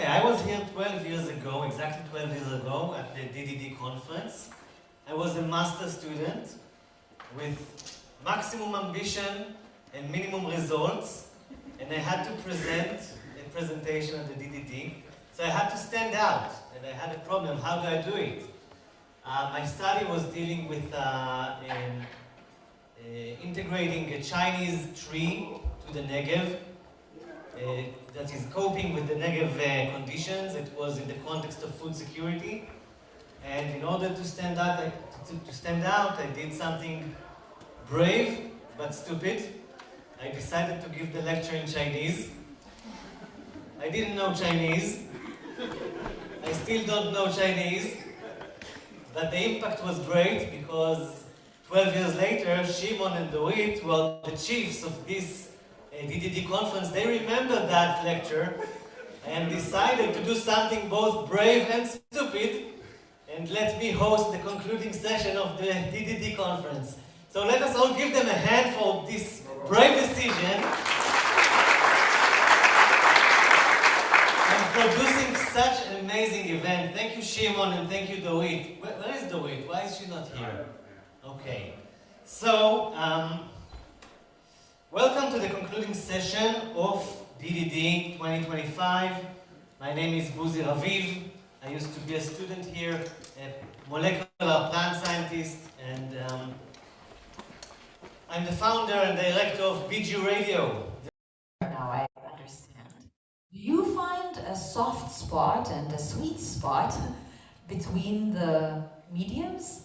I was here 12 years ago, exactly 12 years ago, at the DDD conference. I was a master student with maximum ambition and minimum results, and I had to present a presentation at the DDD. So I had to stand out, and I had a problem. How do I do it? My study was dealing with integrating a Chinese tree to the Negev that is coping with the Negev conditions. It was in the context of food security. And in order to stand out, I did something brave but stupid. I decided to give the lecture in Chinese. I didn't know Chinese. I still don't know Chinese. But the impact was great because 12 years later, Shimon and Dorit, who are the chiefs of this DDD conference, they remembered that lecture and decided to do something both brave and stupid and let me host the concluding session of the DDD conference. So let us all give them a hand for this brave decision and producing such an amazing event. Thank you, Shimon, and thank you, Dorit. Where is Dorit? Why is she not here? Okay. So, welcome to the concluding session of DDD 2025. My name is Buzi Raviv. I used to be a student here, a molecular plant scientist, and I'm the founder and director of BG Radio. Now I understand. Do you find a soft spot and a sweet spot between the mediums?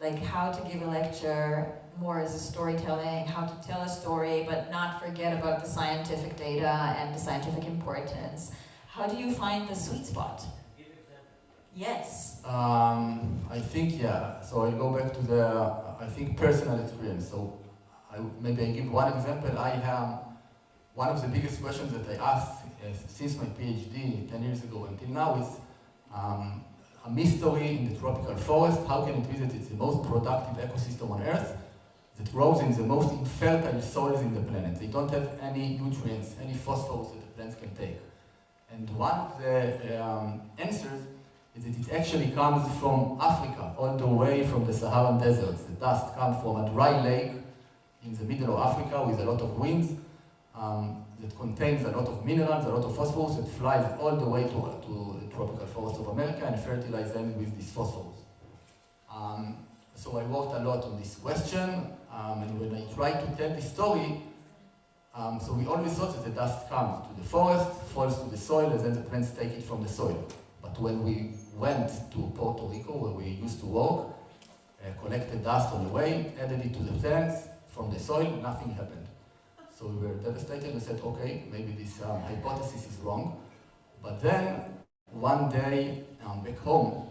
Like how to give a lecture more as a storytelling, how to tell a story, but not forget about the scientific data and the scientific importance. How do you find the sweet spot? Yes. I think, yeah. So I'll go back to the, personal experience. So maybe I give one example. I have one of the biggest questions that I asked since my PhD 10 years ago until now is a mystery in the tropical forest. How can it be that it's the most productive ecosystem on Earth that grows in the most infertile soils in the planet? They don't have any nutrients, any phosphorus that the plants can take. And one of the answers is that it actually comes from Africa, all the way from the Saharan deserts. The dust comes from a dry lake in the middle of Africa with a lot of winds that contains a lot of minerals, a lot of phosphorus that flies all the way to the tropical forest of America and fertilize them with this phosphorus. So I worked a lot on this question, and when I tried to tell the story, so we always thought that the dust comes to the forest, falls to the soil, and then the plants take it from the soil. But when we went to Puerto Rico, where we used to work, collected dust on the way, added it to the plants from the soil, nothing happened. So we were devastated and said, okay, maybe this hypothesis is wrong. But then, one day, back home,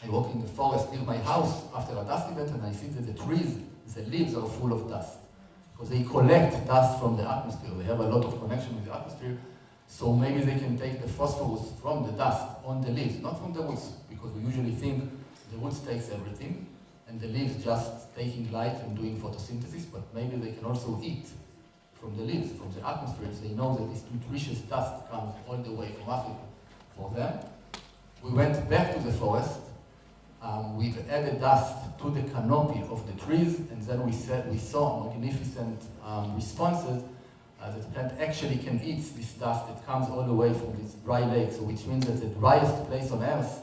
I walk in the forest near my house after a dust event, and I see that the trees, the leaves are full of dust. Because they collect dust from the atmosphere. They have a lot of connection with the atmosphere. So maybe they can take the phosphorus from the dust on the leaves, not from the roots, because we usually think the roots takes everything, and the leaves just taking light and doing photosynthesis, but maybe they can also eat from the leaves, from the atmosphere. So they know that this nutritious dust comes all the way from Africa for them. We went back to the forest. We've added dust to the canopy of the trees, and then we saw magnificent responses that the plant actually can eat this dust that comes all the way from this dry lake, so which means that the driest place on Earth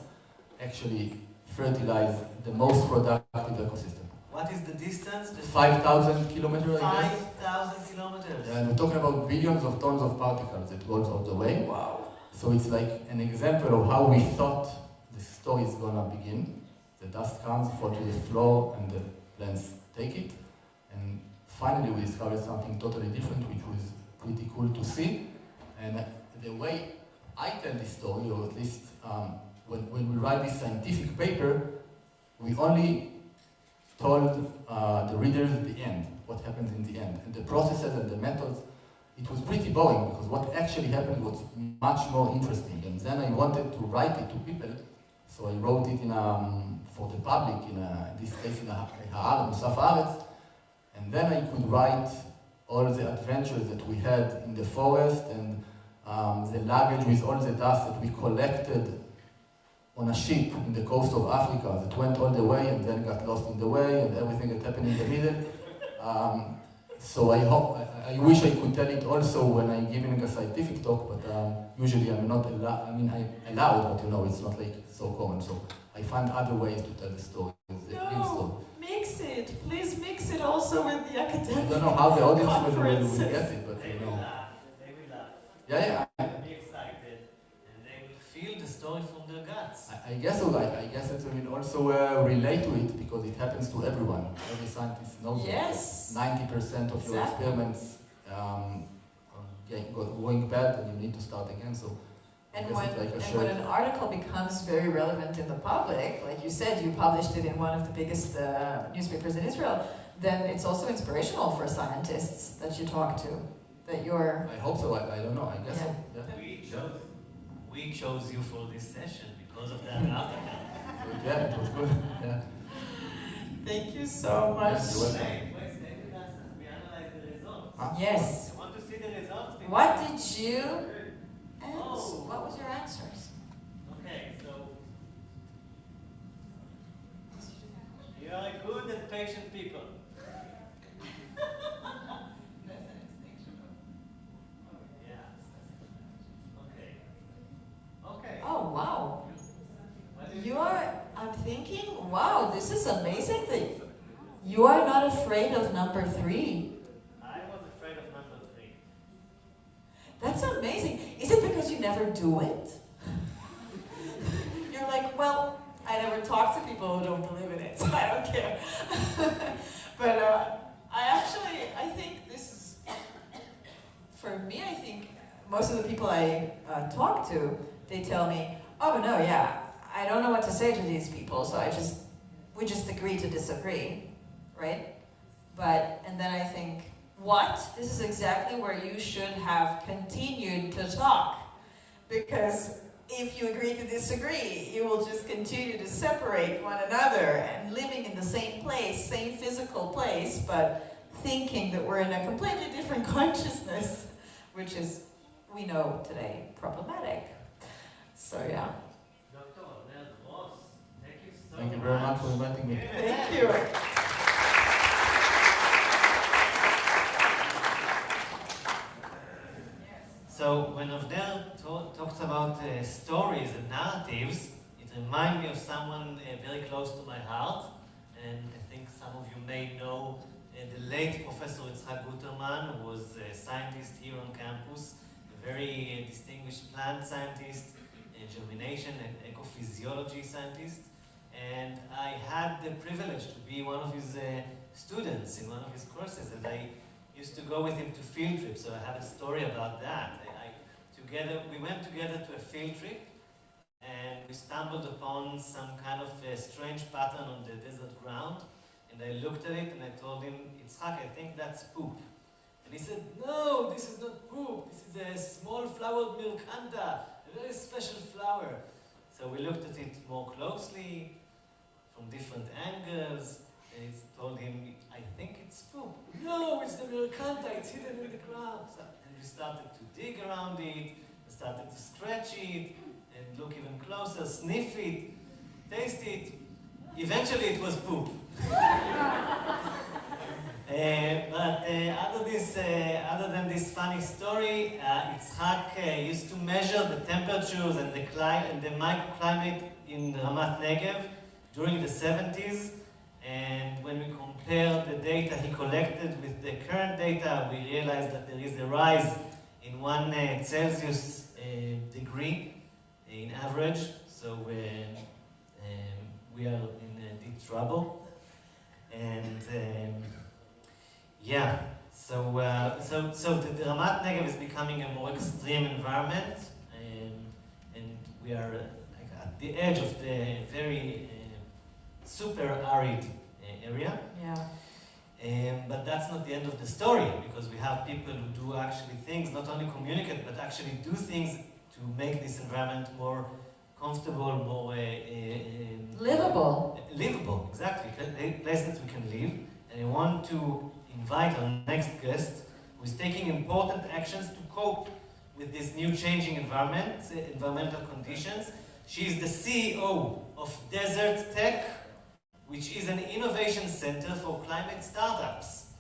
actually fertilize the most productive ecosystem. What is the distance? 5,000 kilometers, I guess. 5,000 kilometers. Yeah, and we're talking about billions of tons of particles that goes all the way. Wow. So it's like an example of how we thought the story is gonna begin. The dust comes, falls to the floor, and the plants take it. And finally, we discovered something totally different, which was pretty cool to see. And the way I tell this story, or at least when we write this scientific paper, we only told the readers the end, what happens in the end. And the processes and the methods, it was pretty boring, because what actually happened was much more interesting. And then I wanted to write it to people, so I wrote it for the public, in this case in Musaf Haaretz. And then I could write all the adventures that we had in the forest and the luggage with all the dust that we collected on a ship in the coast of Africa that went all the way and then got lost in the way and everything that happened in the middle. So I wish I could tell it also when I'm giving a scientific talk, but usually I'm not allowed, I'm allowed, but you know, it's not like so common. So I find other ways to tell the story. No, mix it. Please mix it also with the academic I don't know how the audience will get it, but They you will know. laugh. They will laugh. Yeah. They will be excited, and they will feel the story from their guts. I guess so. I guess that we will also relate to it because it happens to everyone. Every scientist knows Yes. that 90% of your experiments are going bad, and you need to start again. So, And I guess when, it's like a and when an article becomes very relevant in the public, like you said, you published it in one of the biggest newspapers in Israel, then it's also inspirational for scientists that you talk to, that you're... I hope so. I don't know. I guess so. Yeah. We chose you for this session because of that article. Yeah, it was good. Yeah. Thank you so much. Yes, you're welcome. Wait, stay with us as we analyze the results. Yes. I want to see the results. What did you answer? Oh. What was your answers? Okay, so you are good and patient people. Yeah. Okay. Oh, wow. What did You are, I'm thinking, wow, this is amazing that you are not afraid of number 3. I was afraid of number 3. That's amazing. Is it because you never do it? You're like, well, I never talk to people who don't believe in it, so I don't care. But I think this is, for me, I think most of the people I talk to, they tell me, oh no, yeah, I don't know what to say to these people, so we just agree to disagree, right? And then I think, what? This is exactly where you should have continued to talk. Because if you agree to disagree, you will just continue to separate one another and living in the same place, same physical place, but thinking that we're in a completely different consciousness, which is, we know today, problematic. So yeah. Dr. Avner Gross, thank you so much. Thank you very much for inviting me. Thank you. So when Avner talks about stories and narratives, it reminds me of someone very close to my heart, and I think some of you may know the late Professor Herzog, who was a scientist here on campus, a very distinguished plant scientist, germination and ecophysiology scientist, and I had the privilege to be one of his students in one of his courses, and I used to go with him to field trips, so I have a story about that. We went together to a field trip, and we stumbled upon some kind of a strange pattern on the desert ground, and I looked at it and I told him, Yitzhak, I think that's poop. And he said, no, this is not poop, this is a small flowered milkanta, a very special flower. So we looked at it more closely, from different angles, and I told him, I think it's poop. No, it's the milkanta, it's hidden in the ground. And we started to dig around it, started to stretch it, and look even closer, sniff it, taste it. Eventually it was poop. But other than this funny story, Yitzhak used to measure the temperatures and the microclimate in Ramat Negev during the 70s. And when we compare the data he collected with the current data, we realized that there is a rise in 1 Celsius degree in average. So we are in deep trouble. And yeah, so the Ramat Negev is becoming a more extreme environment, and we are at the edge of the very super arid area. Yeah. But that's not the end of the story, because we have people who do actually things, not only communicate, but actually do things to make this environment more comfortable, more Livable. livable, exactly, a place that we can live. And I want to invite our next guest, who is taking important actions to cope with this new changing environmental conditions. She is the CEO of DeserTech, which is an innovation center for climate startups,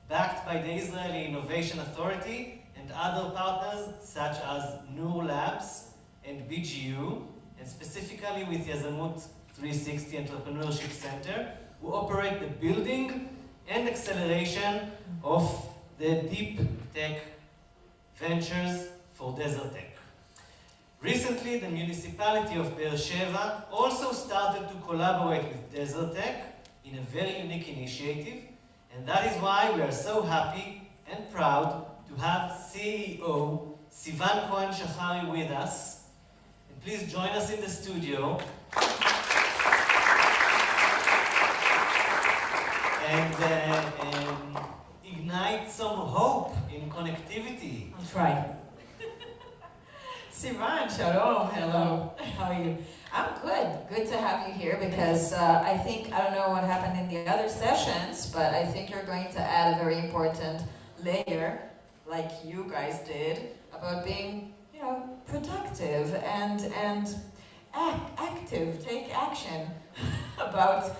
backed by the Israeli Innovation Authority and other partners such as Nur Labs and BGU, and specifically with Yazamut 360 Entrepreneurship Center, who operate the building and acceleration of the deep tech ventures for DeserTech. Recently, the municipality of Be'er Sheva also started to collaborate with DeserTech in a very unique initiative, and that is why we are so happy and proud to have CEO Sivan Cohen Shachari with us. And please join us in the studio. And ignite some hope in connectivity. I'll try. Sivan, shalom, hello. How are you? I'm good. Good to have you here because I don't know what happened in the other sessions, but I think you're going to add a very important layer, like you guys did, about being, productive and active, take action about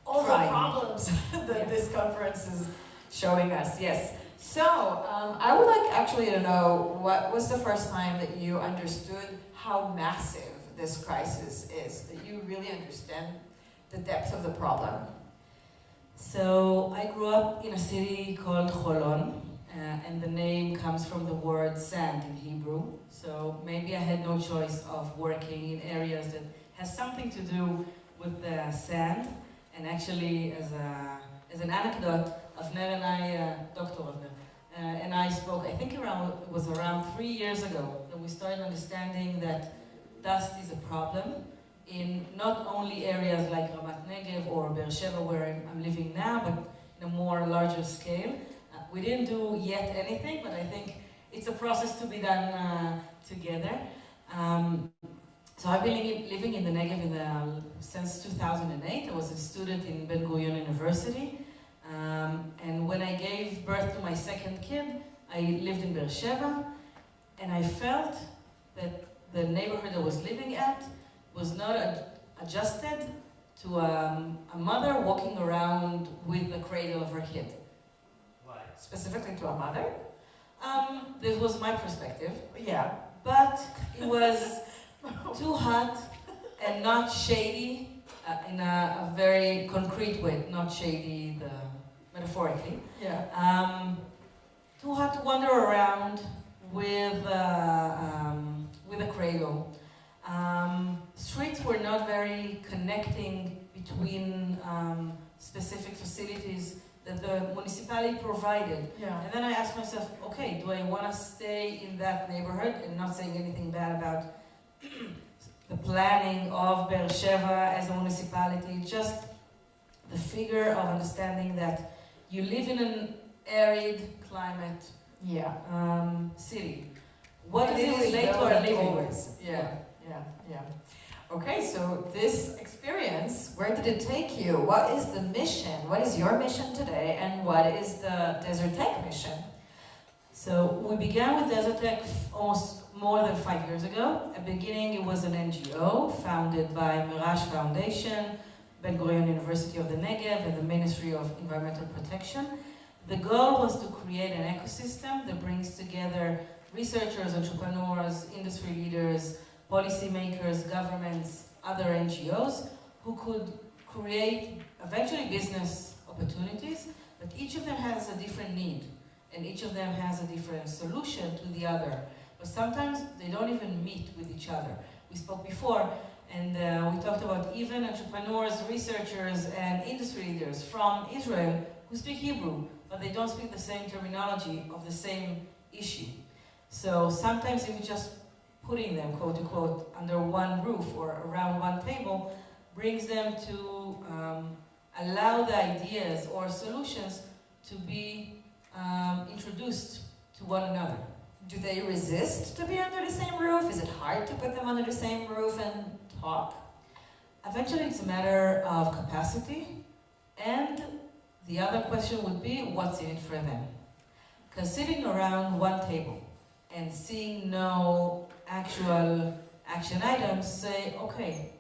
all the problems that this conference is showing us. Yes. So, I would like actually to know what was the first time that you understood how massive this crisis is, that you really understand the depth of the problem. So, I grew up in a city called Holon, and the name comes from the word sand in Hebrew. So, maybe I had no choice of working in areas that has something to do with the sand. And actually, as an anecdote, Avner and I, Dr. Avner, and I spoke, I think it was around 3 years ago, that we started understanding that dust is a problem in not only areas like Ramat Negev or Be'er Sheva, where I'm living now, but in a more larger scale. We didn't do yet anything, but I think it's a process to be done together. So I've been living in the Negev since 2008. I was a student in Ben-Gurion University. And when I gave birth to my second kid, I lived in Be'er Sheva, and I felt that the neighborhood I was living at was not adjusted to a mother walking around with the cradle of her kid. Why? Specifically to a mother? This was my perspective. Yeah. But it was too hot and not shady, in a very concrete way, not shady metaphorically. Yeah. Too hot to wander around with a cradle. Streets were not very connecting between specific facilities that the municipality provided. Yeah. And then I asked myself, okay, do I want to stay in that neighborhood? And not saying anything bad about the planning of Be'er Sheva as a municipality, just the figure of understanding that you live in an arid climate city. What does it relate to our living? Yeah. Okay, so this experience, where did it take you? What is the mission? What is your mission today? And what is the DeserTech mission? So we began with DeserTech almost more than 5 years ago. At the beginning, it was an NGO founded by Merash Foundation, Ben-Gurion University of the Negev, and the Ministry of Environmental Protection. The goal was to create an ecosystem that brings together researchers, entrepreneurs, industry leaders, policymakers, governments, other NGOs, who could create eventually business opportunities, but each of them has a different need, and each of them has a different solution to the other. But sometimes they don't even meet with each other. We spoke before, and we talked about even entrepreneurs, researchers, and industry leaders from Israel who speak Hebrew, but they don't speak the same terminology of the same issue. So sometimes if you just putting them, quote unquote, under one roof or around one table brings them to allow the ideas or solutions to be introduced to one another. Do they resist to be under the same roof? Is it hard to put them under the same roof and talk? Eventually it's a matter of capacity, and the other question would be, what's in it for them? Because sitting around one table and seeing no actual action items, say, okay,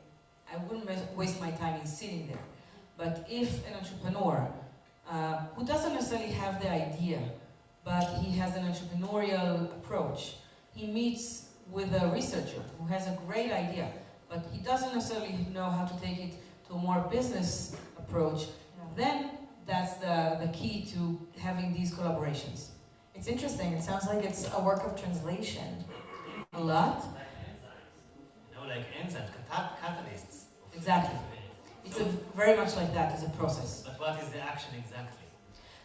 I wouldn't waste my time in sitting there. But if an entrepreneur who doesn't necessarily have the idea, but he has an entrepreneurial approach, he meets with a researcher who has a great idea, but he doesn't necessarily know how to take it to a more business approach, then that's the key to having these collaborations. It's interesting. It sounds like it's a work of translation. A lot. Like enzymes, catalysts. Exactly. It's very much like that as a process. But what is the action exactly?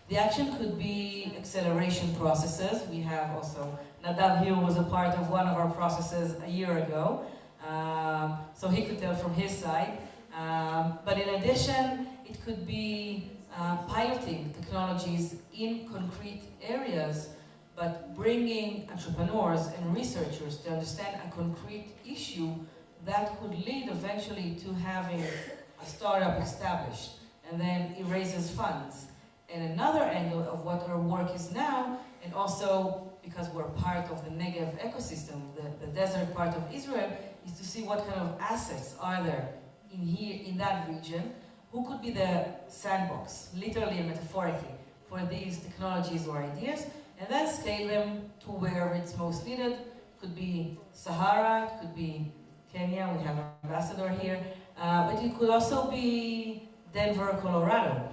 The action could be acceleration processes. We have also, Nadav here was a part of one of our processes a year ago, so he could tell from his side. But in addition, it could be piloting technologies in concrete areas, but bringing entrepreneurs and researchers to understand a concrete issue that could lead eventually to having a startup established, and then it raises funds. And another angle of what our work is now, and also because we're part of the Negev ecosystem, the desert part of Israel, is to see what kind of assets are there in that region, who could be the sandbox, literally and metaphorically, for these technologies or ideas, and then scale them to wherever it's most needed. Could be Sahara, it could be Kenya, we have an ambassador here, but it could also be Denver, Colorado.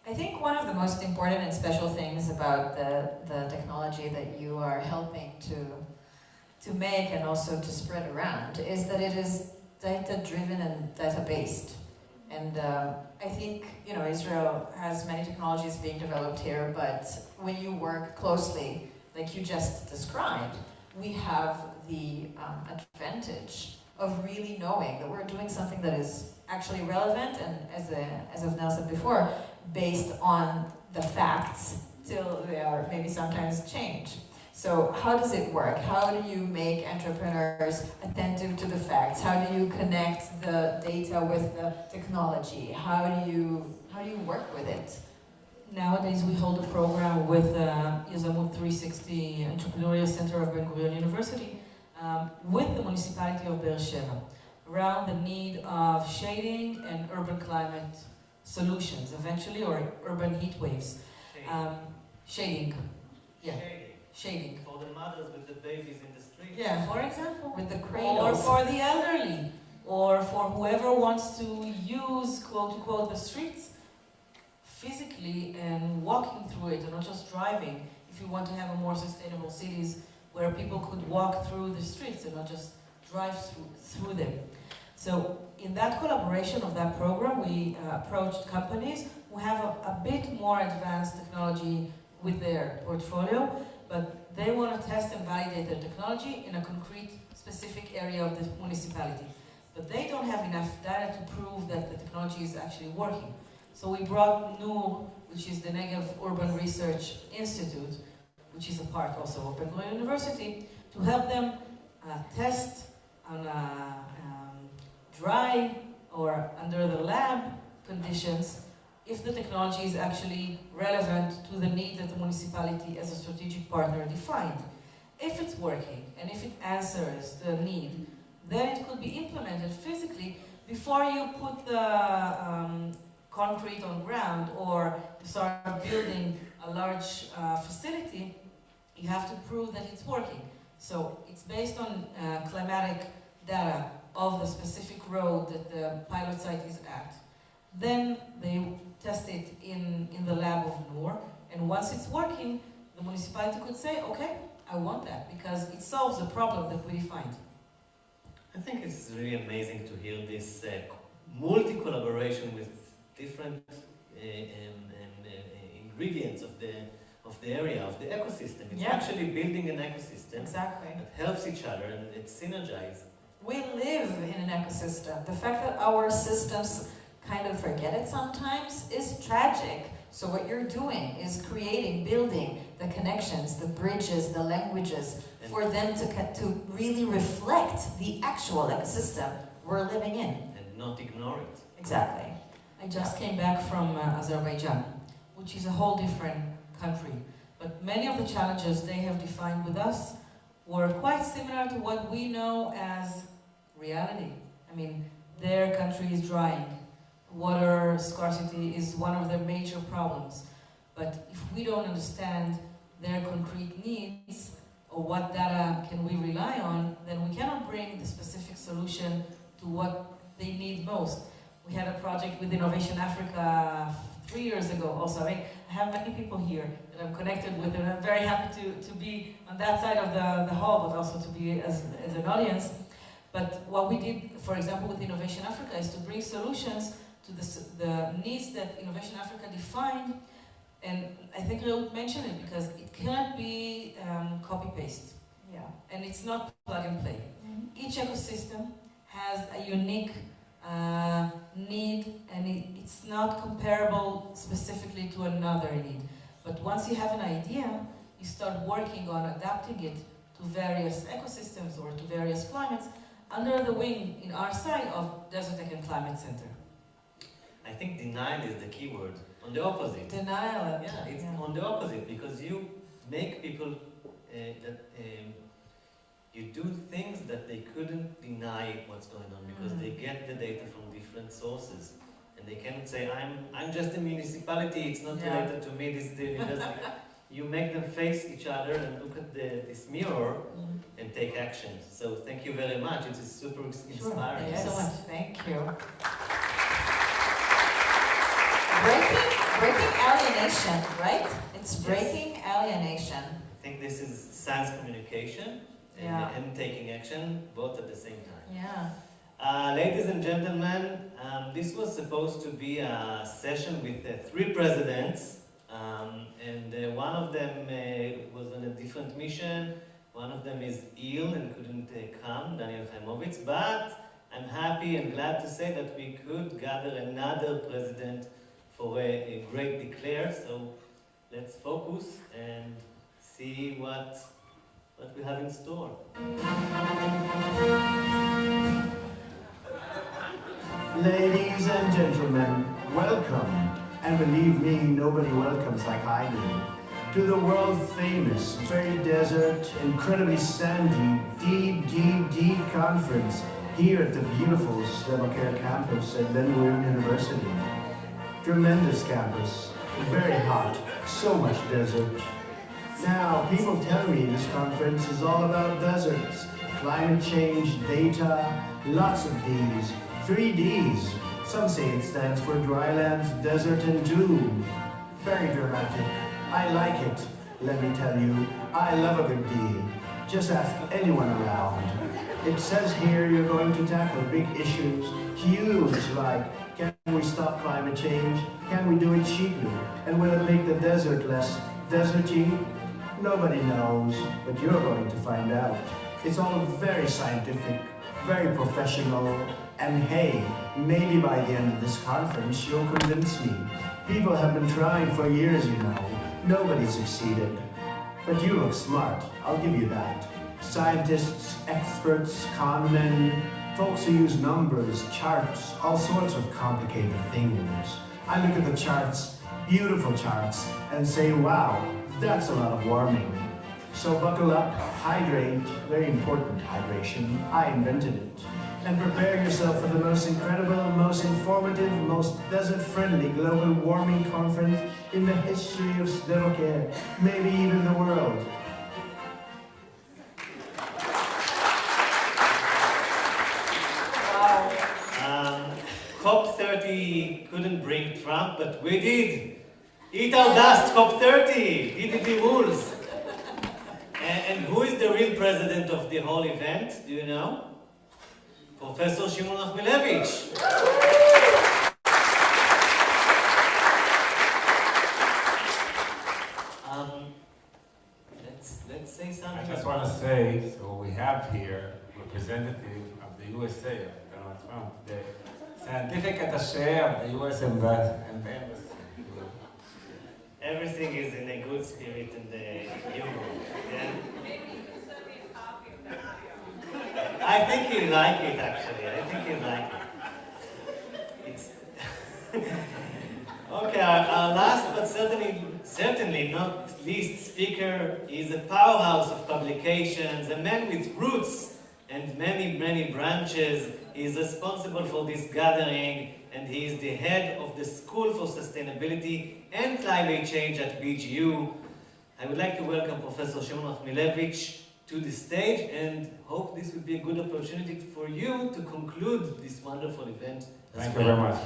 I think one of the most important and special things about the technology that you are helping to make and also to spread around is that it is data-driven and data-based. And I think, Israel has many technologies being developed here, but when you work closely, like you just described, we have the advantage of really knowing that we're doing something that is actually relevant and, as Avner said before, based on the facts till they are maybe sometimes changed. So how does it work? How do you make entrepreneurs attentive to the facts? How do you connect the data with the technology? How do you work with it? Nowadays we hold a program with Yazamut 360 Entrepreneurial Center of Ben-Gurion University with the municipality of Be'er Sheva around the need of shading and urban climate solutions eventually, or urban heat waves. Shading. Yeah. Shading. For the mothers with the babies in the street. Yeah, for example. With the Or cradles. for the elderly. Or for whoever wants to use, quote unquote, the streets physically and walking through it and not just driving. If you want to have a more sustainable cities where people could walk through the streets and not just drive through them. So in that collaboration of that program, we approached companies who have a bit more advanced technology with their portfolio, but they want to test and validate their technology in a concrete, specific area of the municipality. But they don't have enough data to prove that the technology is actually working. So we brought NUR, which is the Negev Urban Research Institute, which is a part also of Ben-Gurion University, to help them test on dry or under the lab conditions if the technology is actually relevant to the need that the municipality as a strategic partner defined. If it's working and if it answers the need, then it could be implemented physically before you put the concrete on ground or start building a large facility. You have to prove that it's working. So it's based on climatic data of the specific road that the pilot site is at. Then they test it in the lab of NUR, and once it's working, the municipality could say, okay, I want that, because it solves the problem that we defined. I think it's really amazing to hear this multi-collaboration with different ingredients of the area, of the ecosystem. It's actually building an ecosystem Exactly. that helps each other and it's synergized. We live in an ecosystem. The fact that our systems kind of forget it sometimes is tragic. So what you're doing is creating, building the connections, the bridges, the languages, for them to really reflect the actual ecosystem we're living in. And not ignore it. Exactly. I just came back from Azerbaijan, which is a whole different country. But But many of the challenges they have defined with us were quite similar to what we know as reality. I mean, their country is drying. Water scarcity is one of their major problems. But if we don't understand their concrete needs, or what data can we rely on, then we cannot bring the specific solution to what they need most. We had a project with Innovation Africa 3 years ago also. I have many people here that I'm connected with, and I'm very happy to be on that side of the hall, but also to be as an audience. But what we did, for example, with Innovation Africa is to bring solutions to the needs that Innovation Africa defined. And I think Reut mentioned it because it cannot be copy-paste. Yeah. And it's not plug-and-play. Each ecosystem has a unique need, and it's not comparable specifically to another need. But once you have an idea, you start working on adapting it to various ecosystems or to various climates under the wing, in our side, of DeserTech Climate Center. I think denial is the key word. On the opposite. Denial. Yeah, it's on the opposite, because you make people you do things that they couldn't deny what's going on, because they get the data from different sources. And they cannot say, I'm just a municipality, it's not related to me, this is the university. You make them face each other and look at this mirror and take action. So thank you very much, it is super inspiring. Sure. Thank you so much. Thank you. Breaking alienation, right? It's breaking alienation. I think this is science communication and taking action, both at the same time. Yeah. Ladies and gentlemen, this was supposed to be a session with 3 presidents, and one of them was on a different mission. One of them is ill and couldn't come, Daniel Chamovitz, but I'm happy and glad to say that we could gather another president for a great declare. So let's focus and see what we have in store. Ladies and gentlemen, welcome. And believe me, nobody welcomes like I do, to the world-famous, very desert, incredibly sandy, deep conference here at the beautiful DeserTech campus at Ben-Gurion University. Tremendous campus, very hot, so much desert. Now, people tell me this conference is all about deserts, climate change, data, lots of Ds, 3 Ds. Some say it stands for Drylands, Desert, and Doom. Very dramatic. I like it. Let me tell you, I love a good D. Just ask anyone around. It says here you're going to tackle big issues, huge, like, can we stop climate change? Can we do it cheaply? And will it make the desert less deserty? Nobody knows, but you're going to find out. It's all very scientific, very professional, and hey, maybe by the end of this conference, you'll convince me. People have been trying for years, you know. Nobody succeeded. But you look smart, I'll give you that. Scientists, experts, con men, folks who use numbers, charts, all sorts of complicated things. I look at the charts, beautiful charts, and say, wow, that's a lot of warming. So buckle up, hydrate, very important hydration, I invented it. And prepare yourself for the most incredible, most informative, most desert-friendly global warming conference in the history of DeserTech, maybe even the world. COP30 couldn't bring Trump, but we did. Eat our dust, COP30, DDP rules. And who is the real president of the whole event? Do you know? Professor Shimon Achmelevich. Let's say something. I just want to say, so we have here representative of the USA, Donald Trump, the scientific attaché of the US embassy. Everything is in a good spirit and humor. Yeah? I think you like it, actually. I think you like it. It's okay. Our last, but certainly not least speaker. He's a powerhouse of publications, a man with roots and many, many branches. He is responsible for this gathering, and he is the head of the School for Sustainability and Climate Change at BGU. I would like to welcome Professor Shimon Achmilevich to the stage, and hope this would be a good opportunity for you to conclude this wonderful event. Thank you very much.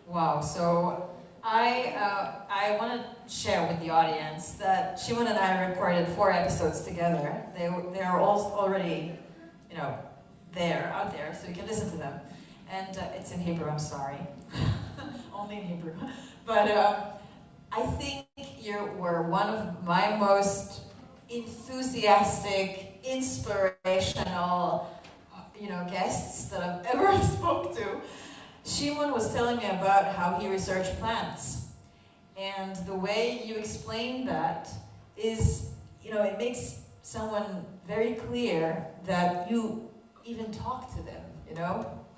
Wow, so I want to share with the audience that Shimon and I recorded 4 episodes together. They are all already, out there, so you can listen to them. And it's in Hebrew, I'm sorry. Only in Hebrew. But I think you were one of my most enthusiastic, inspirational, guests that I've ever spoke to. Shimon was telling me about how he researched plants. And the way you explained that is, it makes someone very clear that you even talk to them,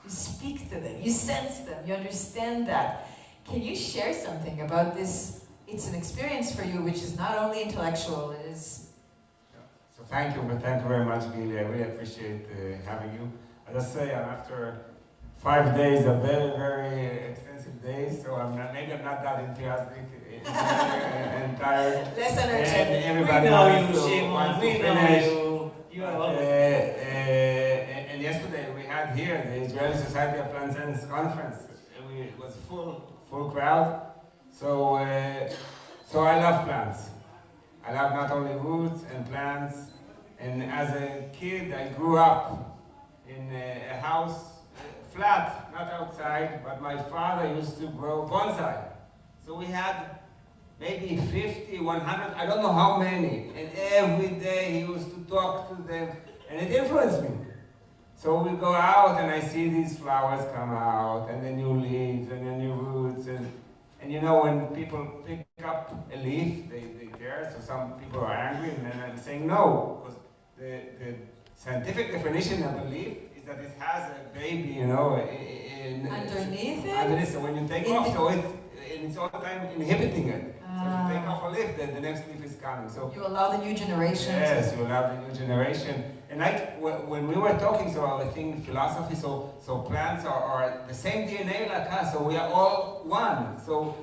You speak to them, you sense them, you understand that. Can you share something about this? It's an experience for you which is not only intellectual, it is... So thank you very much, Gil. I really appreciate having you. As I say, I'm after 5 days, a very, very extensive day, so maybe I'm not that enthusiastic and tired. Less energetic. And everybody wants to finish. You are always... And yesterday we had here the Israeli Society of Plant Science conference. It was full crowd. So I love plants. I love not only roots and plants. And as a kid, I grew up in a house, flat, not outside, but my father used to grow bonsai. So we had maybe 50, 100, I don't know how many. And every day he used to talk to them, and it influenced me. So we go out and I see these flowers come out, and the new leaves, and the new roots, and when people pick up a leaf, they care, so some people are angry, and then I'm saying no, because the scientific definition of a leaf is that it has a baby, underneath it? Underneath, so when you take off, it's all the time inhibiting it. So if you take off a leaf, then the next leaf is coming. So you allow the new generation. Yes, you allow the new generation. And when we were talking, so I think philosophy, so plants are the same DNA like us, so we are all one. So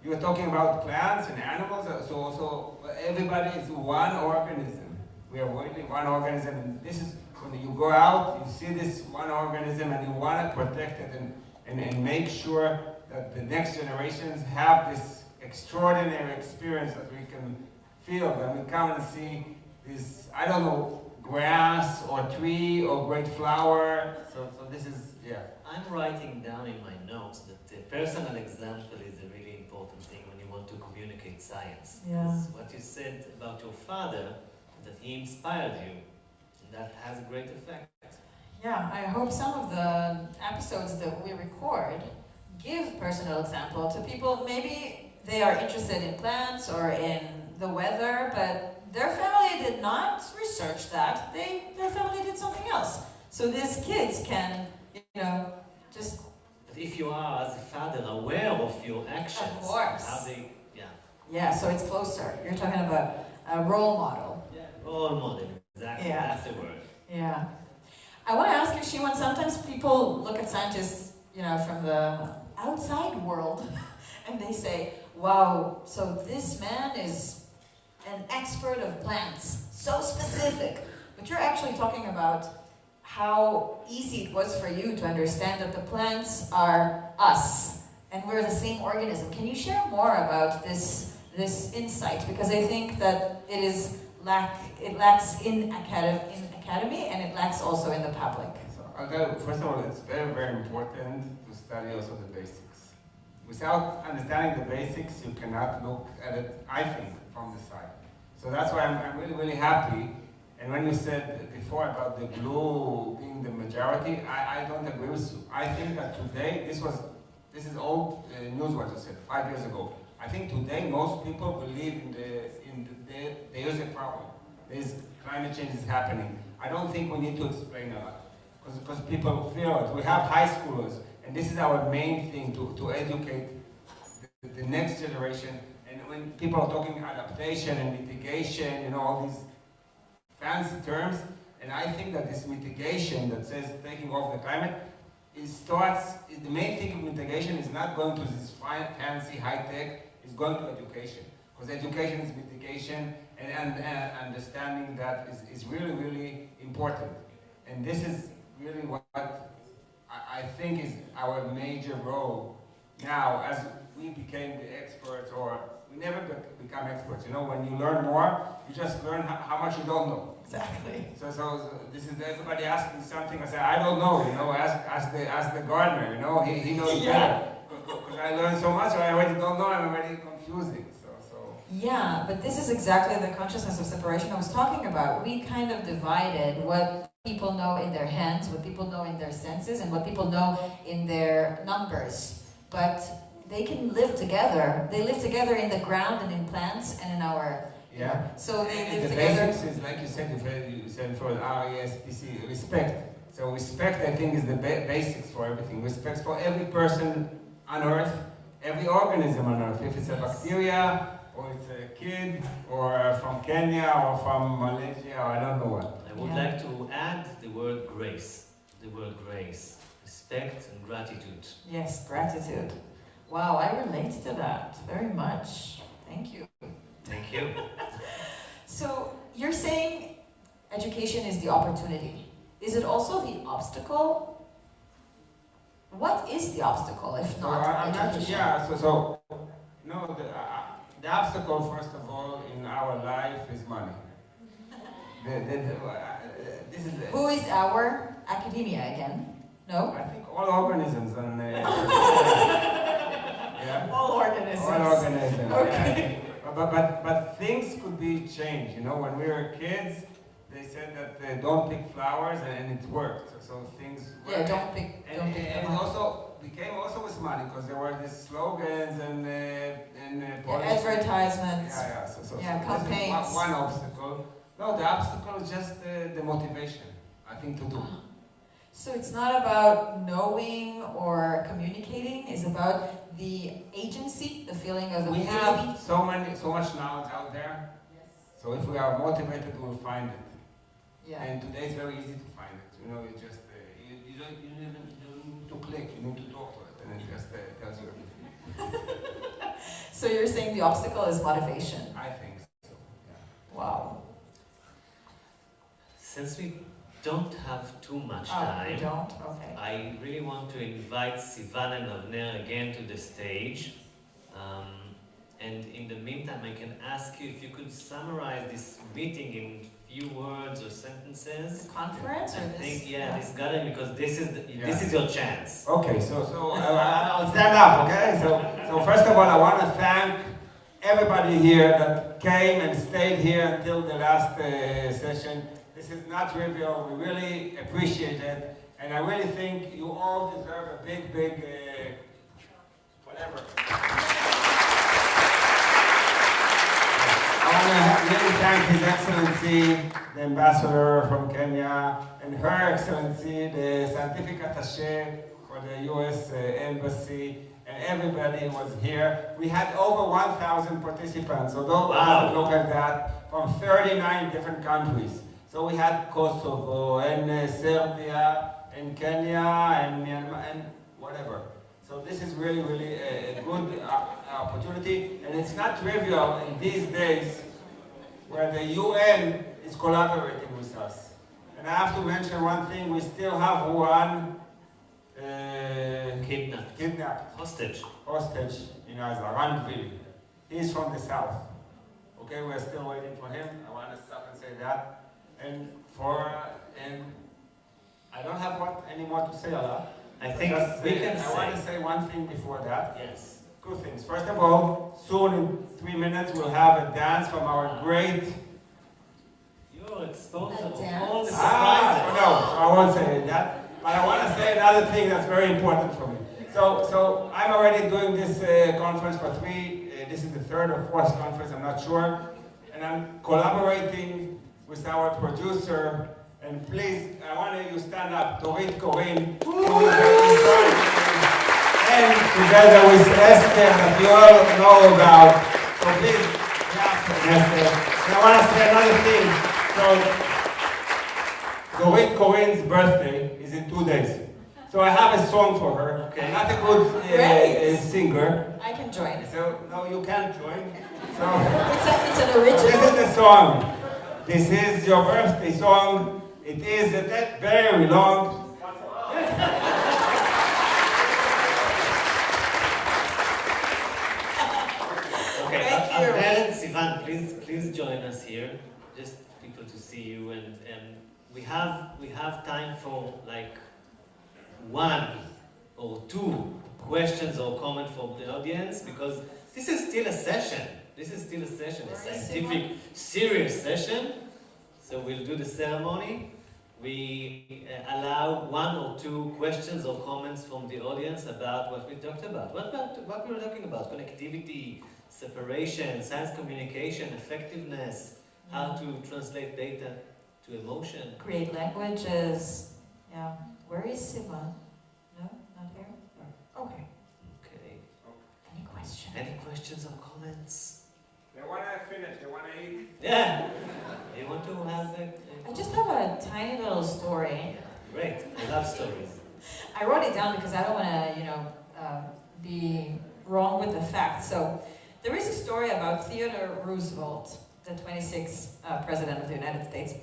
you were talking about plants and animals, so everybody is one organism. We are really one organism, and this is when you go out, you see this one organism, and you want to protect it and make sure that the next generations have this extraordinary experience that we can feel when we come and see this, I don't know, grass or tree or great flower. So this is, yeah. I'm writing down in my notes that the personal example is a really important thing when you want to communicate science. Yeah. Because what you said about your father, that he inspired you, and that has a great effect. Yeah, I hope some of the episodes that we record give personal example to people. Maybe they are interested in plants or in the weather, but their family did not research that. Their family did something else. So these kids can, just... But if you are, as a father, aware of your actions, Of course. how they, Yeah, so it's closer. You're talking about a role model. Yeah, role model, exactly, Yeah. that's the word. Yeah. I want to ask you, Shimon, sometimes people look at scientists, from the outside world, and they say, wow, so this man is an expert of plants, so specific. But you're actually talking about how easy it was for you to understand that the plants are us, and we're the same organism. Can you share more about this insight? Because I think that it lacks in academy, and it lacks also in the public. So I'll tell you, first of all, it's very, very important to study also the basics. Without understanding the basics, you cannot look at it, I think, from the side. So that's why I'm really, really happy. And when you said before about the blue being the majority, I don't agree with you. I think that today, this is old news what you said, 5 years ago. I think today most people believe in there is a problem. There's climate change is happening. I don't think we need to explain a lot, because people feel it. We have high schoolers, and this is our main thing, to educate the next generation. And when people are talking adaptation and mitigation, you know, all these fancy terms, and I think that this mitigation that says taking off the climate the main thing of mitigation is not going to this fancy high tech, it's going to education. Because education is mitigation, and understanding that is really, really important. And this is really what I think is our major role now, as we became the experts, or we never become experts. You know, when you learn more, you just learn how much you don't know. Exactly. So this is everybody asking something. I say I don't know. You know, ask the gardener. You know, he knows better. Because I learned so much, I already don't know. I'm already confusing. Yeah, but this is exactly the consciousness of separation I was talking about. We kind of divided what people know in their hands, what people know in their senses, and what people know in their numbers. But they can live together. They live together in the ground and in plants and in our... Yeah. So they live the together. basics is, like you said for RESPC, respect. So respect, I think, is the basics for everything. Respect for every person on Earth, every organism on Earth. If it's a bacteria, or it's a kid, or from Kenya, or from Malaysia, or I don't know what. I would like to add the word grace. The word grace. Respect and gratitude. Yes, gratitude. Wow, I relate to that very much. Thank you. Thank you. So you're saying education is the opportunity. Is it also the obstacle? What is the obstacle if not education? No, the obstacle, first of all, in our life is money. Who is our academia again? No? I think all organisms and yeah. All organisms. All organisms. Okay. Yeah. But things could be changed. You know, when we were kids, they said that don't pick flowers, and it worked. So things. Yeah, don't pick. And it also became also with money, because there were these slogans and advertisements. So campaigns. One obstacle. No, the obstacle is just the motivation, I think, to do. So it's not about knowing or communicating, it's about the agency, the feeling of the We community. have so much knowledge out there. Yes. So if we are motivated, we'll find it. Yeah. And today it's very easy to find it. You know, you just you don't need to click. You need to talk to it, and it just tells you everything. So you're saying the obstacle is motivation? I think so. Yeah. Wow. Since we don't have too much We time, don't? Okay. I really want to invite Sivan and Avner again to the stage. And in the meantime, I can ask you if you could summarize this meeting in few words or sentences. The conference or this? This gathering, because this is your chance. Okay, so I'll stand up. Okay, so first of all, I want to thank everybody here that came and stayed here until the last session. This is not trivial. We really appreciate it, and I really think you all deserve a big whatever. I want to really thank His Excellency, the Ambassador from Kenya, and Her Excellency, the Scientific Attaché for the U.S. Embassy, and everybody who was here. We had over 1,000 participants, so don't look at that, from 39 different countries. So we had Kosovo, and Serbia, and Kenya, and Myanmar, and whatever. So this is really, really a good opportunity, and it's not trivial in these days where the UN is collaborating with us. And I have to mention one thing: we still have one kidnapped hostage in Ranville. He's from the south. Okay, we're still waiting for him. I want to stop and say that. And I don't have any more to say a lot. I think I want to say one thing before that. Yes. Two things. First of all, soon in 3 minutes we'll have a dance from our great. You're exposed to A all the dance? surprises. No, I won't say that. But I want to say another thing that's very important for me. So I'm already doing this conference for this is the third or fourth conference, I'm not sure. And I'm collaborating with our producer. And please, I want you to stand up, Dorit Corinne, and together with Esther, that you all know about. So please, and I want to say another thing. So Dorit Corinne's birthday is in 2 days. So I have a song for her. Okay. I'm not a good singer. I can join. So, no, you can't join. So, It's an original. this is the song. This is your birthday song. It is very long. Okay, Thank you. Avner and Sivan, please join us here. Just people to see you, and we have time for like 1 or 2 questions or comments from the audience, because this is still a session. This is still a session, a scientific, serious session. So we'll do the ceremony. We allow 1 or 2 questions or comments from the audience about what we talked about. What we were talking about? Connectivity, separation, science communication, effectiveness, how to translate data to emotion. Create languages. Yeah. Where is Sivan? No, not here? Okay. Okay. Any questions? Any questions or comments? They want to finish. They want to eat. Yeah. You want to have I just have a tiny little story. Great. I love stories. I wrote it down because I don't want to, be wrong with the facts. So there is a story about Theodore Roosevelt, the 26th President of the United States.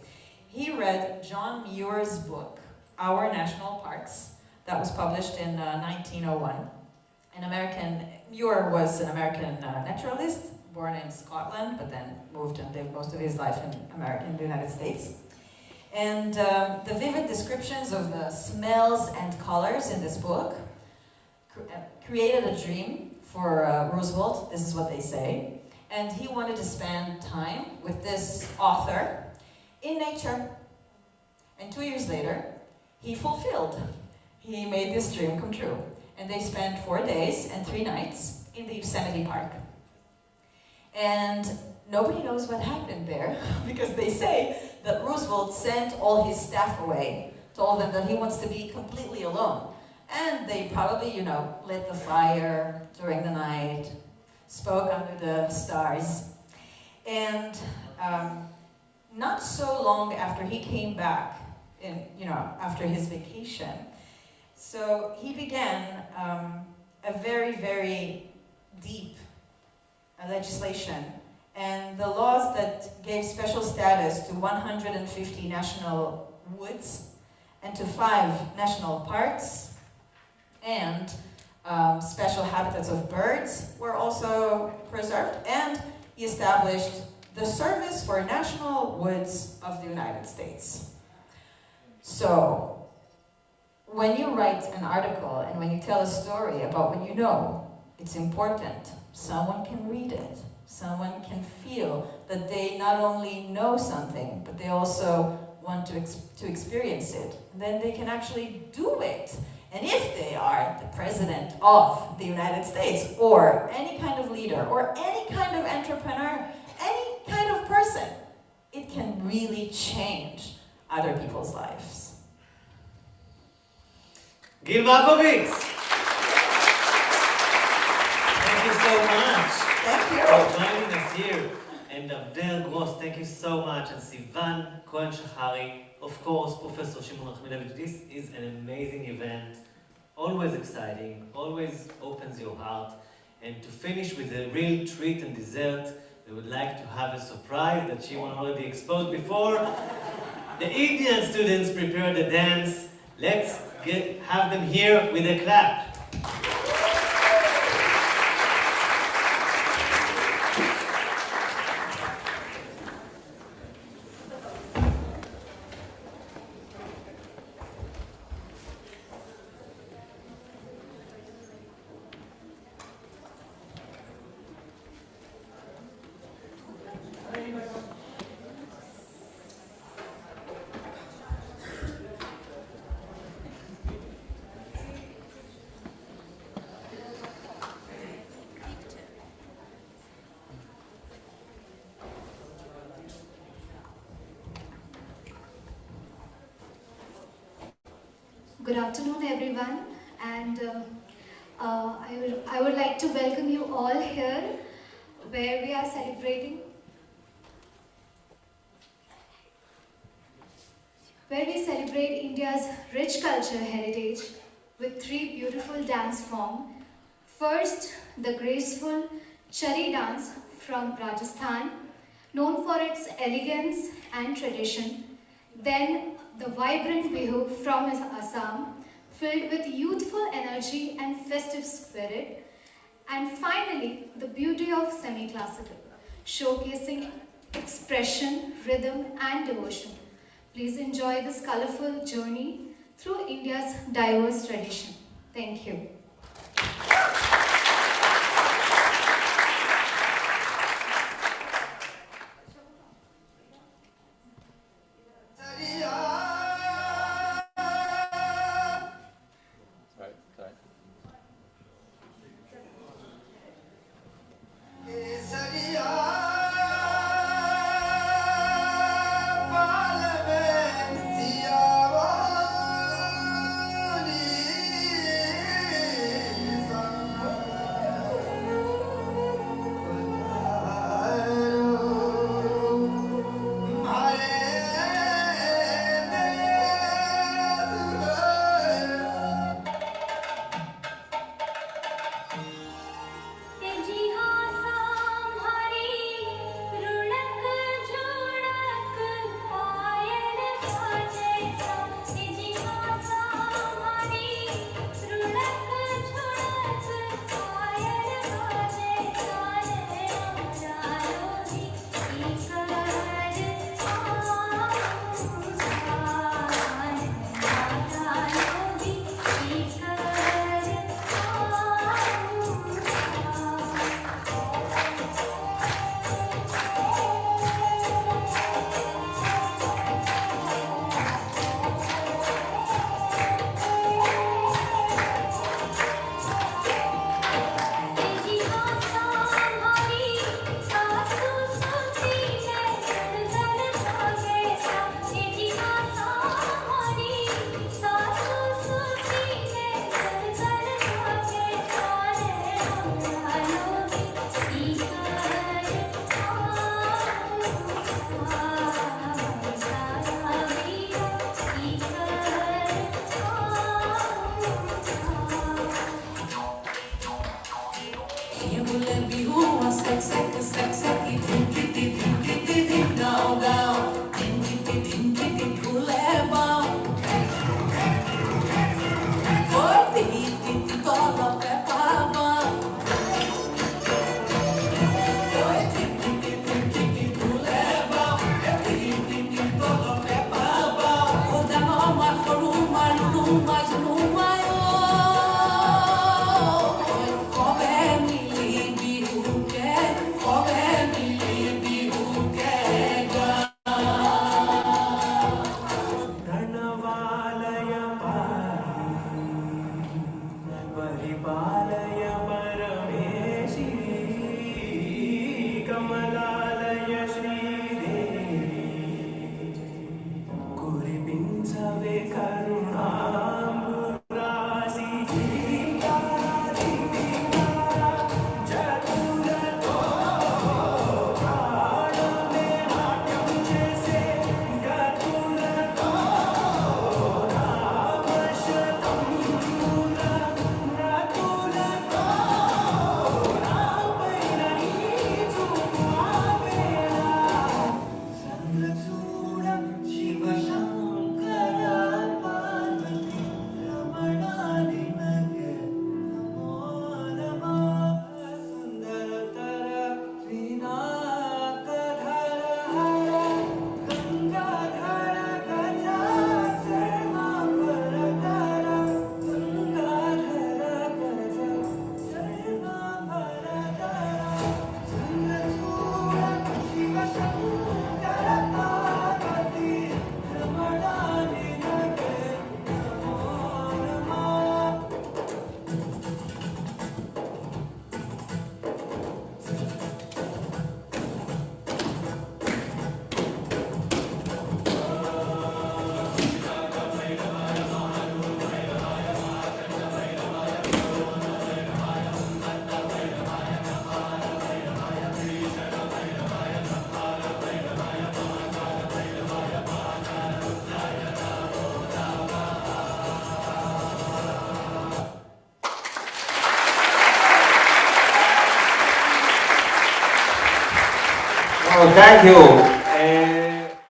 He read John Muir's book, Our National Parks, that was published in 1901. Muir was an American naturalist, born in Scotland, but then moved and lived most of his life in the United States. And the vivid descriptions of the smells and colors in this book created a dream for Roosevelt. This is what they say. And he wanted to spend time with this author in nature. And 2 years later, he fulfilled. He made this dream come true. And they spent 4 days and 3 nights in the Yosemite Park. And nobody knows what happened there, because they say that Roosevelt sent all his staff away, told them that he wants to be completely alone. And they probably, lit the fire during the night, spoke under the stars. And not so long after he came back, after his vacation, so he began a very, very deep legislation, and the laws that gave special status to 150 national woods and to 5 national parks, and special habitats of birds were also preserved, and he established the Service for National Woods of the United States. So, when you write an article and when you tell a story about what you know, it's important. Someone can read it. Someone can feel that they not only know something, but they also want to experience it. And then they can actually do it. And if they are the President of the United States, or any kind of leader, or any kind of entrepreneur, any kind of person, it can really change other people's lives. Gil Markovitz! Thank you so much. Thank you. For joining us here. And Avner Gross, thank you so much. And Sivan Cohen Shachari, of course, Professor Shimon Achmedovich. This is an amazing event, always exciting, always opens your heart. And to finish with a real treat and dessert, we would like to have a surprise that Shimon already exposed before. The Indian students prepared a dance. Let's have them here with a clap. Good afternoon, everyone, and I would like to welcome you all here where we are celebrating India's rich cultural heritage with three beautiful dance forms. First, the graceful Chari dance from Rajasthan, known for its elegance and tradition. Then, the vibrant Bihu from Assam, filled with youthful energy and festive spirit. And finally, the beauty of semi-classical, showcasing expression, rhythm and devotion. Please enjoy this colorful journey through India's diverse tradition. Thank you. Oh, thank you.